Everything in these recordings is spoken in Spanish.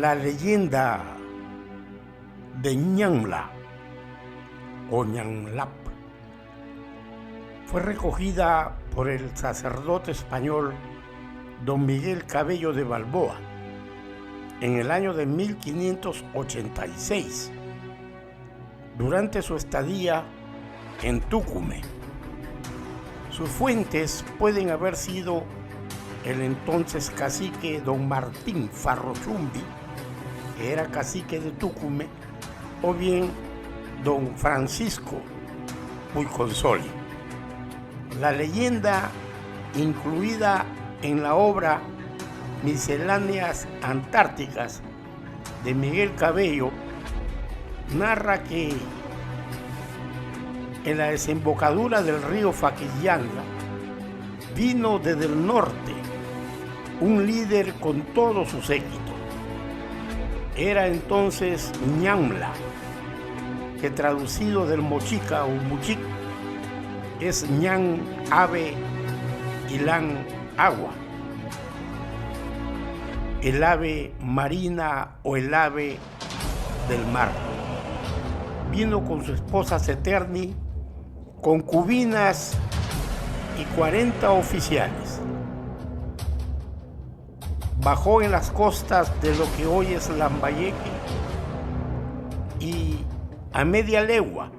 La leyenda de Ñamla o Ñamlap fue recogida por el sacerdote español don Miguel Cabello de Balboa en el año de 1586, durante su estadía en Tucumán. Sus fuentes pueden haber sido el entonces cacique don Martín Farrochumbi, que era cacique de Tucumán, o bien don Francisco Puiconsoli. La leyenda incluida en la obra Misceláneas Antárticas de Miguel Cabello narra que en la desembocadura del río Faquillanga vino desde el norte un líder con todo su séquito. Era entonces Ñamla, que traducido del mochica o muchic es ñan, ave, y lan, agua. El ave marina o el ave del mar. Vino con su esposa Seterni, concubinas y 40 oficiales. Bajó en las costas de lo que hoy es Lambayeque y a media legua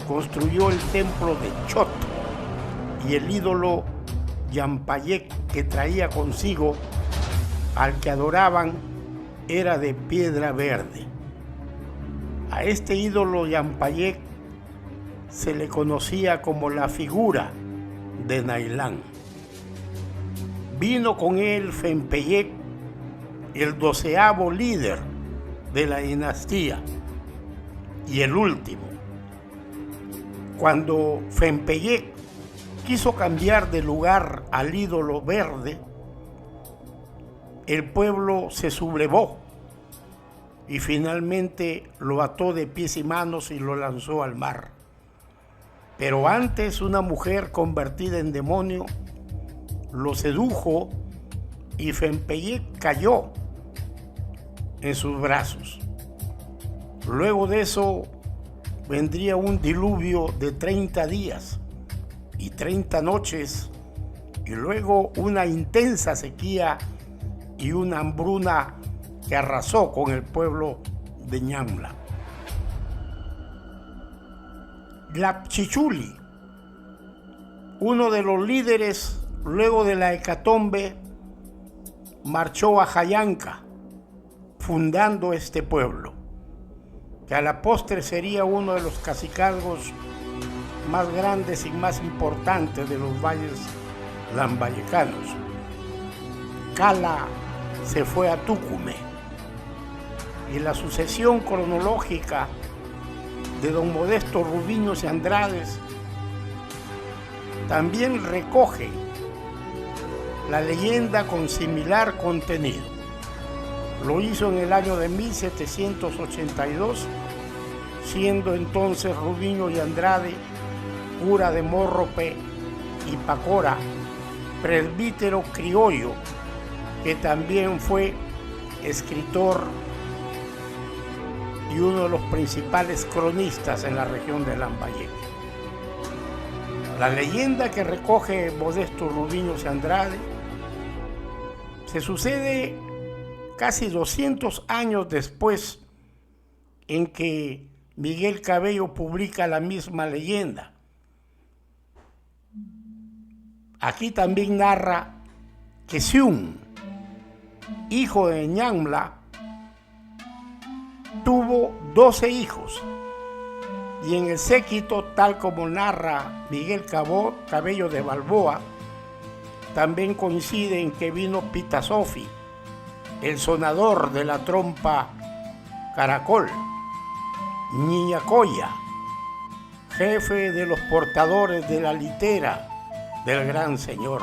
construyó el templo de Chot y el ídolo Yampayec que traía consigo, al que adoraban, era de piedra verde. A este ídolo Yampayec se le conocía como la figura de Nailán. Vino con él Fempeyec, el 12º líder de la dinastía y el último. Cuando Fempeyec quiso cambiar de lugar al ídolo verde, el pueblo se sublevó y finalmente lo ató de pies y manos y lo lanzó al mar. Pero antes una mujer convertida en demonio lo sedujo y Fempeyec cayó en sus brazos. Luego de eso vendría un diluvio de 30 días y 30 noches, y luego una intensa sequía y una hambruna que arrasó con el pueblo de Ñamla. Lapchichuli, uno de los líderes luego de la hecatombe, marchó a Jayanca, fundando este pueblo, que a la postre sería uno de los cacicazgos más grandes y más importantes de los valles lambayecanos. Cala se fue a Tucumán, y la sucesión cronológica de don Modesto Rubiños y Andrades también recoge la leyenda con similar contenido. Lo hizo en el año de 1782, siendo entonces Rubiño y Andrade cura de Morrope y Pacora, presbítero criollo, que también fue escritor y uno de los principales cronistas en la región de Lambayeque. La leyenda que recoge Modesto Rubiños y Andrade se sucede casi 200 años después en que Miguel Cabello publica la misma leyenda. Aquí también narra que Siún, hijo de Ñamla, tuvo 12 hijos, y en el séquito, tal como narra Miguel Cabello de Balboa, también coincide en que vino Pitasofi, el sonador de la trompa caracol, Ñiñacoya, jefe de los portadores de la litera del gran señor,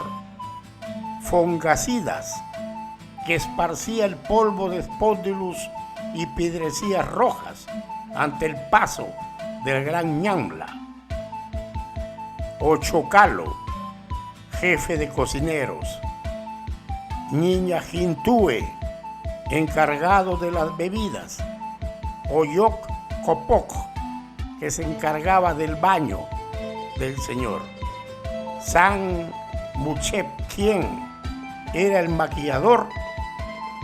Fongacidas, que esparcía el polvo de espóndilus y piedrecías rojas ante el paso del gran Ñamla, Ochocalo, jefe de cocineros, Ñiña Jintúe, encargado de las bebidas, Oyoc Copoc, que se encargaba del baño del Señor, San Muchep, quien era el maquillador,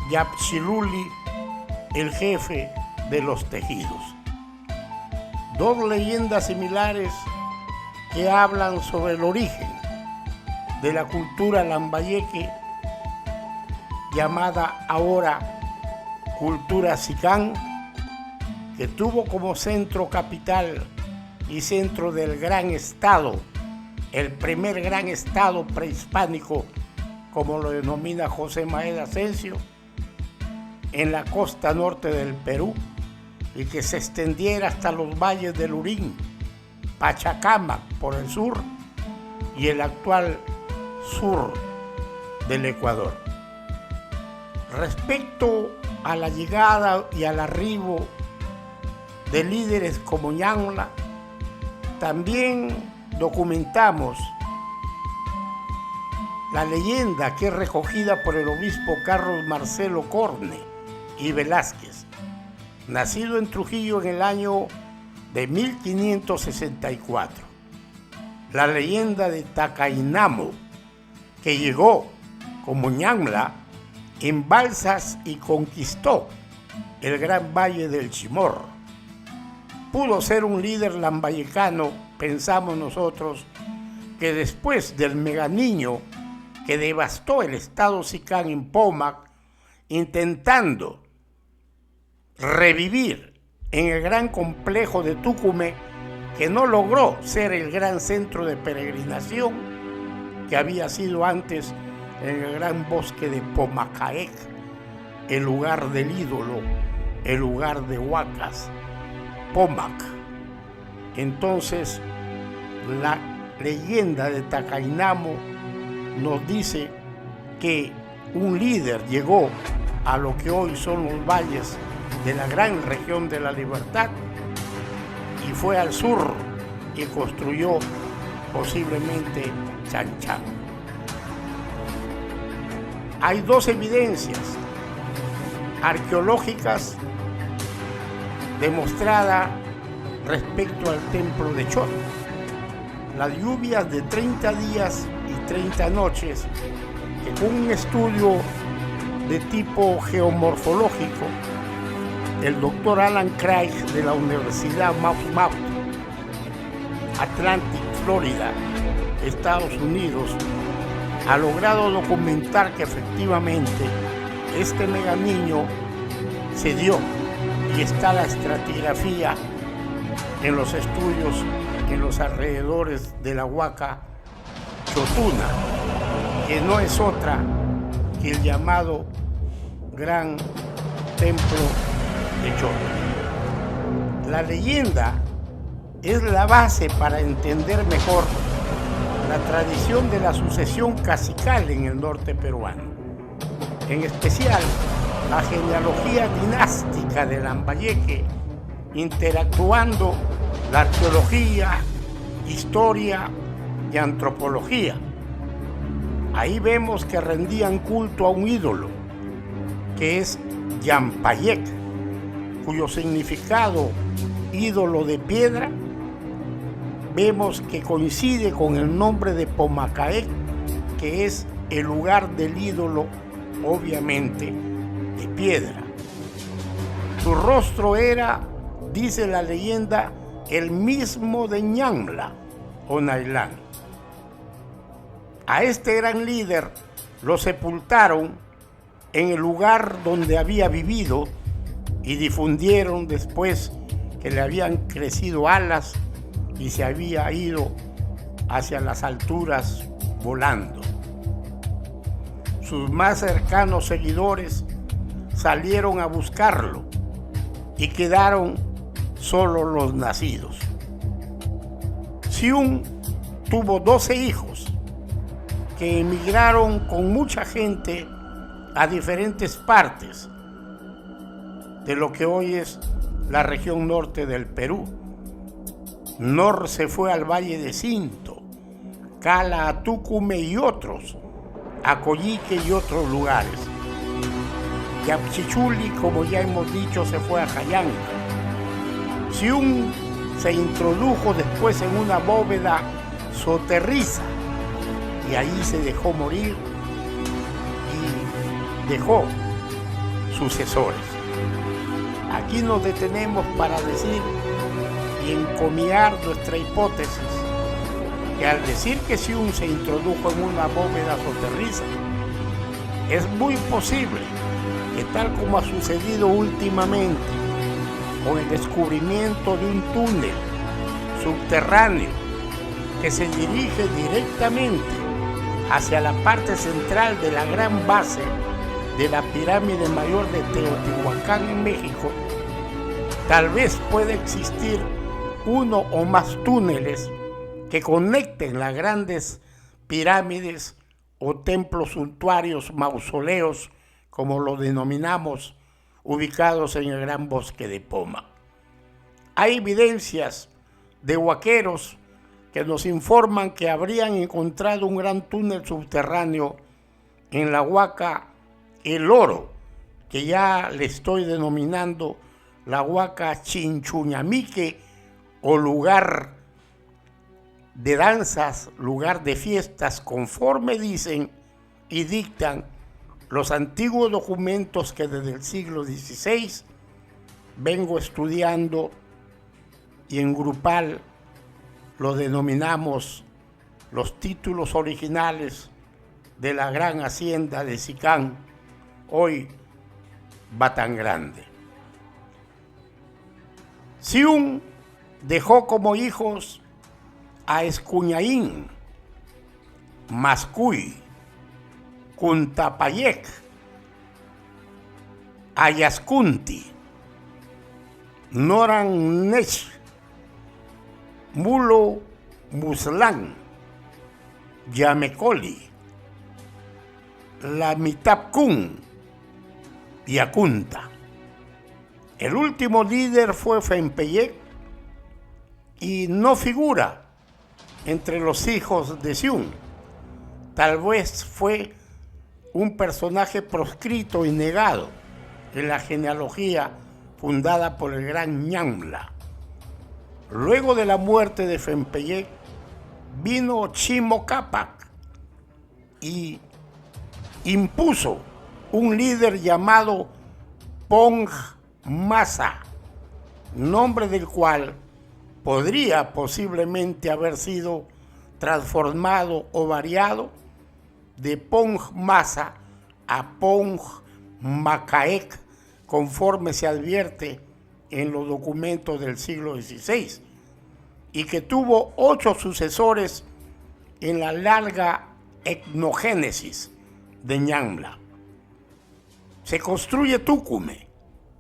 Yapchiluli, el jefe de los tejidos. Dos leyendas similares que hablan sobre el origen de la cultura lambayeque, llamada ahora cultura Sicán, que tuvo como centro capital y centro del gran estado, el primer gran estado prehispánico, como lo denomina José Maeda Asensio, en la costa norte del Perú, y que se extendiera hasta los valles del Lurín, Pachacamac por el sur y el actual sur del Ecuador. Respecto a la llegada y al arribo de líderes como Ñamla, también documentamos la leyenda que es recogida por el obispo Carlos Marcelo Corne y Velázquez, nacido en Trujillo en el año de 1564. La leyenda de Tacainamo, que llegó como Ñamla en balsas y conquistó el gran valle del Chimor. Pudo ser un líder lambayecano, pensamos nosotros, que después del Meganiño que devastó el estado Sicán en Pomac, intentando revivir en el gran complejo de Tucumé, que no logró ser el gran centro de peregrinación que había sido antes en el gran bosque de Pomacaec, el lugar del ídolo, el lugar de Huacas, Pomac. Entonces, la leyenda de Tacainamo nos dice que un líder llegó a lo que hoy son los valles de la gran región de la Libertad y fue al sur y construyó posiblemente Chanchán. Hay dos evidencias arqueológicas demostradas respecto al templo de Chot. Las lluvias de 30 días y 30 noches, que con un estudio de tipo geomorfológico, el doctor Alan Craig de la Universidad Mount Atlantic, Florida, Estados Unidos, ha logrado documentar que efectivamente este Meganiño se dio y está la estratigrafía en los estudios en los alrededores de la Huaca Chotuna, que no es otra que el llamado Gran Templo de Chot. La leyenda es la base para entender mejor la tradición de la sucesión cacical en el norte peruano, en especial la genealogía dinástica de Lambayeque, interactuando la arqueología, historia y antropología. Ahí vemos que rendían culto a un ídolo, que es Yampayec, cuyo significado ídolo de piedra, vemos que coincide con el nombre de Pomacaec, que es el lugar del ídolo, obviamente, de piedra. Su rostro era, dice la leyenda, el mismo de Ñamla o Nailán. A este gran líder lo sepultaron en el lugar donde había vivido y difundieron después que le habían crecido alas y se había ido hacia las alturas volando. Sus más cercanos seguidores salieron a buscarlo y quedaron solo los nacidos. Siún tuvo 12 hijos que emigraron con mucha gente a diferentes partes de lo que hoy es la región norte del Perú. Nor se fue al Valle de Cinto, Cala a Tucumé y otros, a Coyique y otros lugares. Yapchichuli, como ya hemos dicho, se fue a Jayanca. Siún se introdujo después en una bóveda soterriza y ahí se dejó morir y dejó sucesores. Aquí nos detenemos para decir y encomiar nuestra hipótesis que al decir que Siún se introdujo en una bóveda soterriza, es muy posible que, tal como ha sucedido últimamente con el descubrimiento de un túnel subterráneo que se dirige directamente hacia la parte central de la gran base de la pirámide mayor de Teotihuacán en México, tal vez pueda existir uno o más túneles que conecten las grandes pirámides o templos suntuarios, mausoleos, como lo denominamos, ubicados en el Gran Bosque de Poma. Hay evidencias de huaqueros que nos informan que habrían encontrado un gran túnel subterráneo en la Huaca El Oro, que ya le estoy denominando la Huaca Chinchuñamique, o lugar de danzas, lugar de fiestas, conforme dicen y dictan los antiguos documentos que desde el siglo XVI vengo estudiando, y en grupal lo denominamos los títulos originales de la gran hacienda de Sicán, hoy Batangrande. Siún dejó como hijos a Escuñaín, Mascuy, Cuntapayec, Ayascunti, Noranech, Mulo Muslán, Yamecoli, Lamitapcún y Acunta. El último líder fue Fempeyec y no figura entre los hijos de Siún. Tal vez fue un personaje proscrito y negado en la genealogía fundada por el gran Ñamla. Luego de la muerte de Fempeyec vino Chimo Cápac y impuso un líder llamado Pong Masa, nombre del cual podría posiblemente haber sido transformado o variado de Pong Masa a Pong Macaec, conforme se advierte en los documentos del siglo XVI, y que tuvo 8 sucesores en la larga etnogénesis de Ñamla. Se construye Túcume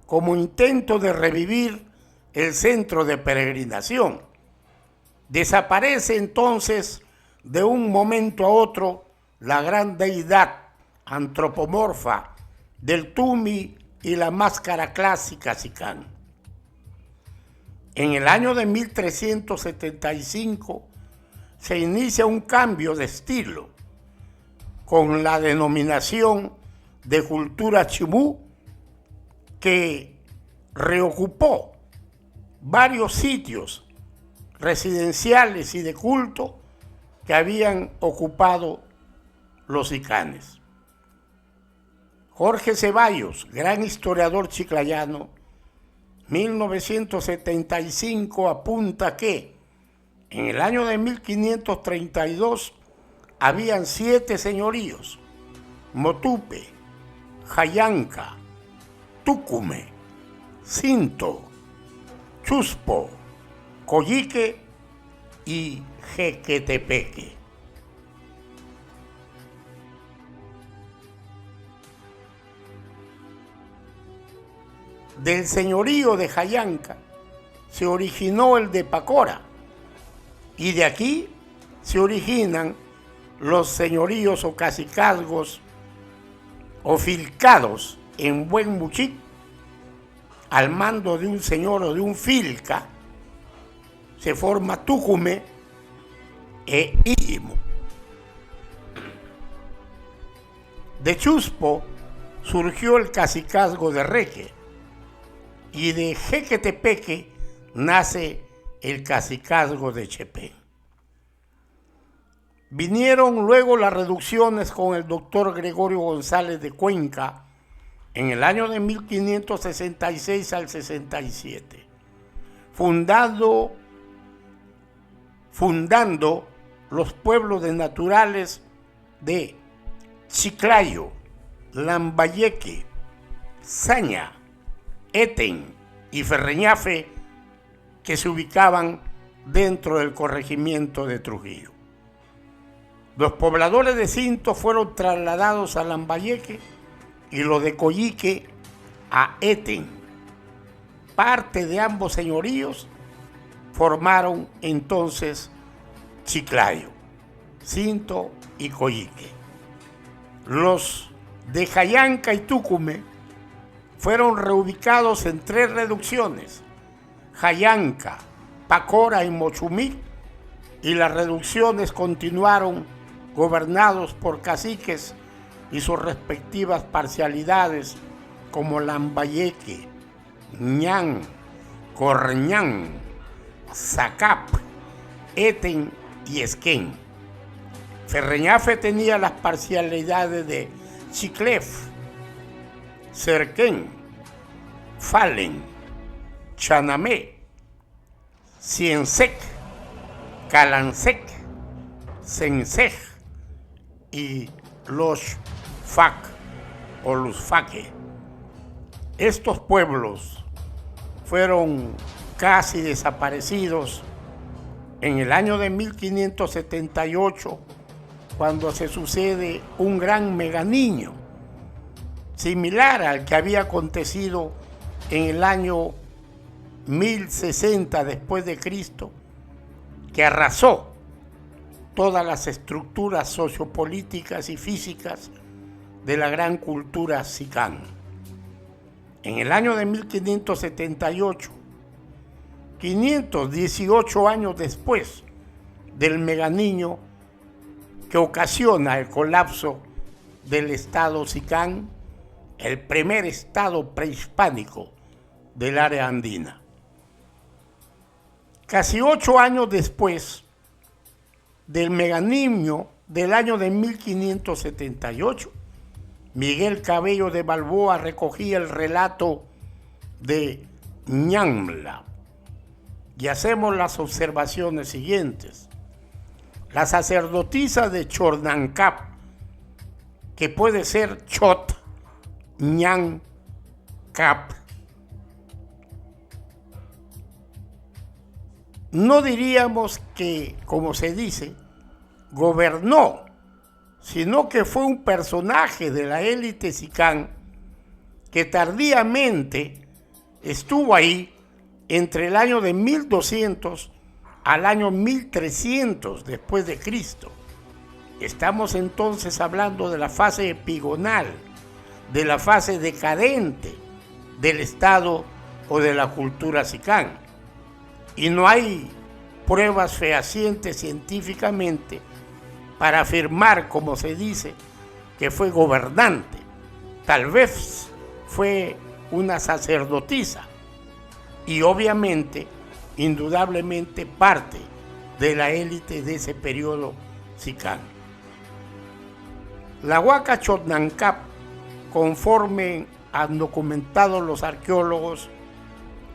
como intento de revivir el centro de peregrinación. Desaparece entonces de un momento a otro la gran deidad antropomorfa del Tumi y la máscara clásica Sicán. En el año de 1375 se inicia un cambio de estilo con la denominación de cultura chimú, que reocupó varios sitios residenciales y de culto que habían ocupado los sicanes. Jorge Ceballos, gran historiador chiclayano, 1975, apunta que en el año de 1532 habían 7 señoríos: Motupe, Jayanca, Túcume, Cinto, Chuspo, Coyique y Jequetepeque. Del señorío de Jayanca se originó el de Pacora, y de aquí se originan los señoríos o cacicazgos o filcados en buen muchic, al mando de un señor o de un filca. Se forma Túcume e Illimo. De Chuspo surgió el cacicazgo de Reque, y de Jequetepeque nace el cacicazgo de Chepén. Vinieron luego las reducciones con el doctor Gregorio González de Cuenca en el año de 1566 al 67, fundando los pueblos naturales de Chiclayo, Lambayeque, Saña, Eten y Ferreñafe, que se ubicaban dentro del corregimiento de Trujillo. Los pobladores de Cinto fueron trasladados a Lambayeque y los de Coyique a Eten. Parte de ambos señoríos formaron entonces Chiclayo, Cinto y Coyique. Los de Jayanca y Túcume fueron reubicados en 3 reducciones: Jayanca, Pacora y Mochumí, y las reducciones continuaron gobernados por caciques y sus respectivas parcialidades como Lambayeque, Ñan, Corñán, Zacap, Eten y Esquén. Ferreñafe tenía las parcialidades de Chiclef, Cerquén, Falen, Chanamé, Ciencec, Calancec, Sensej y los Fac o los Faque. Estos pueblos fueron casi desaparecidos en el año de 1578, cuando se sucede un gran meganiño, similar al que había acontecido en el año 1060 después de Cristo, que arrasó todas las estructuras sociopolíticas y físicas de la gran cultura xicán. En el año de 1578, 518 años después del meganiño que ocasiona el colapso del estado xicán, el primer estado prehispánico del área andina. Casi 8 años después del meganiño del año de 1578, Miguel Cabello de Balboa recogía el relato de Ñamla y hacemos las observaciones siguientes. La sacerdotisa de Chornancap, que puede ser Chot, Ñan, Cap, no diríamos que, como se dice, gobernó, sino que fue un personaje de la élite xicán que tardíamente estuvo ahí entre el año de 1200 al año 1300 después de Cristo. Estamos entonces hablando de la fase epigonal, de la fase decadente del Estado o de la cultura xicán. Y no hay pruebas fehacientes científicamente para afirmar, como se dice, que fue gobernante. Tal vez fue una sacerdotisa y obviamente, indudablemente, parte de la élite de ese periodo xicán. La Huaca Chotnancap, conforme han documentado los arqueólogos,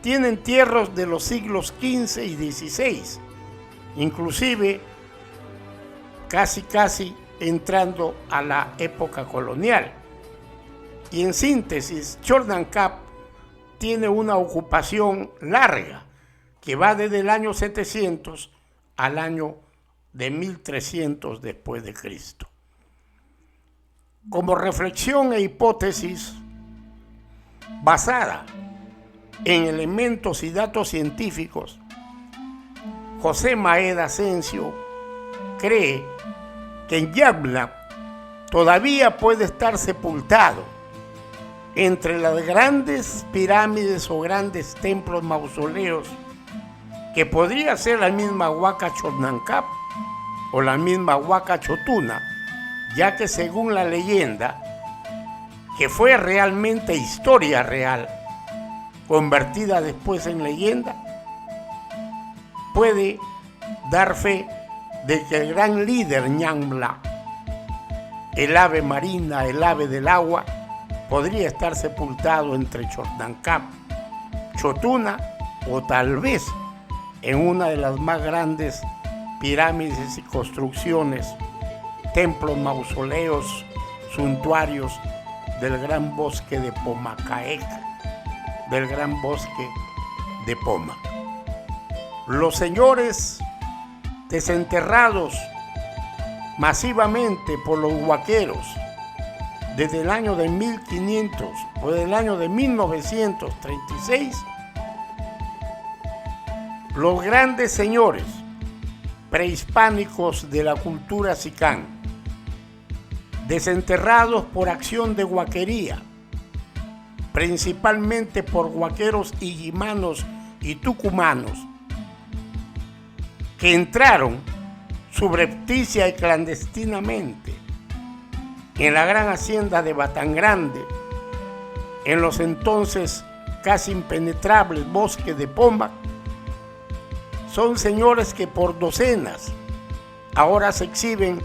tiene entierros de los siglos XV y XVI, inclusive casi entrando a la época colonial. Y en síntesis, Chornancap tiene una ocupación larga que va desde el año 700 al año de 1300 después de Cristo. Como reflexión e hipótesis basada en elementos y datos científicos, José Maeda Asensio cree que Ñamla todavía puede estar sepultado entre las grandes pirámides o grandes templos mausoleos, que podría ser la misma Huaca Chotnancap o la misma Huaca Chotuna, ya que según la leyenda, que fue realmente historia real, convertida después en leyenda, puede dar fe de que el gran líder Ñambla, el ave marina, el ave del agua, podría estar sepultado entre Chotancap, Chotuna o tal vez en una de las más grandes pirámides y construcciones, templos, mausoleos, suntuarios del gran bosque de Pomacaec, del gran bosque de Pomac. Los señores desenterrados masivamente por los huaqueros desde el año de 1500 o del año de 1936, los grandes señores prehispánicos de la cultura sicán, desenterrados por acción de huaquería, principalmente por huaqueros igimanos y tucumanos, que entraron subrepticia y clandestinamente en la gran hacienda de Batangrande, en los entonces casi impenetrables bosques de Pomac. Son señores que por docenas ahora se exhiben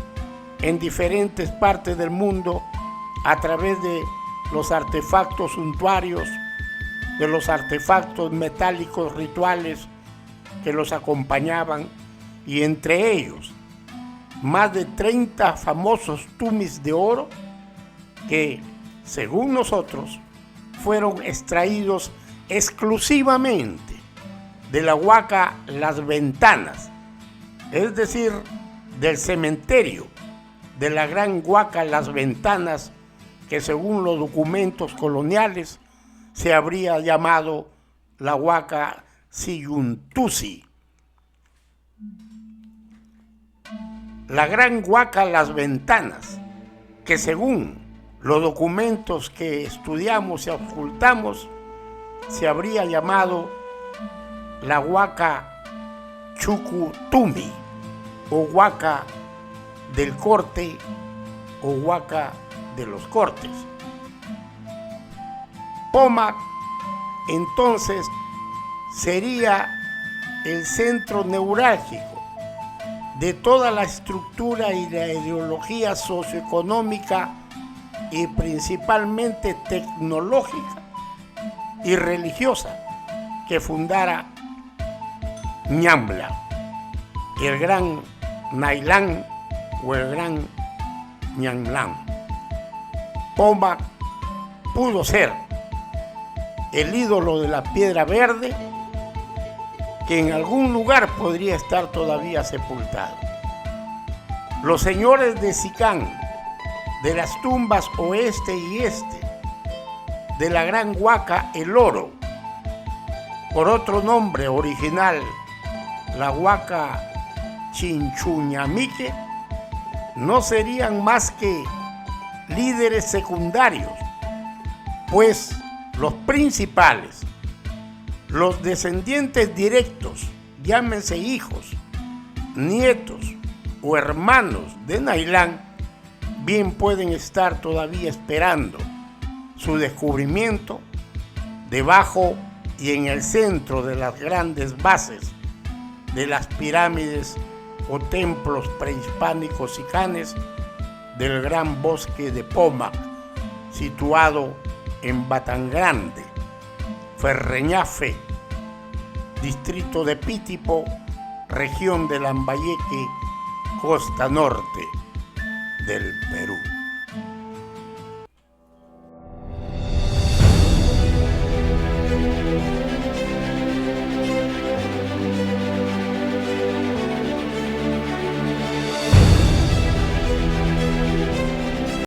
en diferentes partes del mundo a través de los artefactos suntuarios, de los artefactos metálicos rituales que los acompañaban, y entre ellos más de 30 famosos tumis de oro que, según nosotros, fueron extraídos exclusivamente de la Huaca Las Ventanas, es decir, del cementerio de la gran Huaca Las Ventanas, que según los documentos coloniales se habría llamado la Huaca Siyuntusi. La gran Huaca Las Ventanas, que según los documentos que estudiamos y auscultamos, se habría llamado la Huaca Chucutumi, o Huaca del Corte, o Huaca de los Cortes. Pomac, entonces, sería el centro neurálgico de toda la estructura y la ideología socioeconómica y principalmente tecnológica y religiosa que fundara Ñambla, el gran Nailán o el gran Ñanglán. Pomac pudo ser el ídolo de la piedra verde, que en algún lugar podría estar todavía sepultado. Los señores de Sicán, de las tumbas oeste y este, de la gran Huaca El Oro, por otro nombre original, la Huaca Chinchuñamique, no serían más que líderes secundarios, pues los principales, los descendientes directos, llámense hijos, nietos o hermanos de Nailán, bien pueden estar todavía esperando su descubrimiento debajo y en el centro de las grandes bases de las pirámides o templos prehispánicos sicanes del gran bosque de Pomac, situado en Batangrande, Ferreñafe, distrito de Pitipo, región de Lambayeque, costa norte del Perú.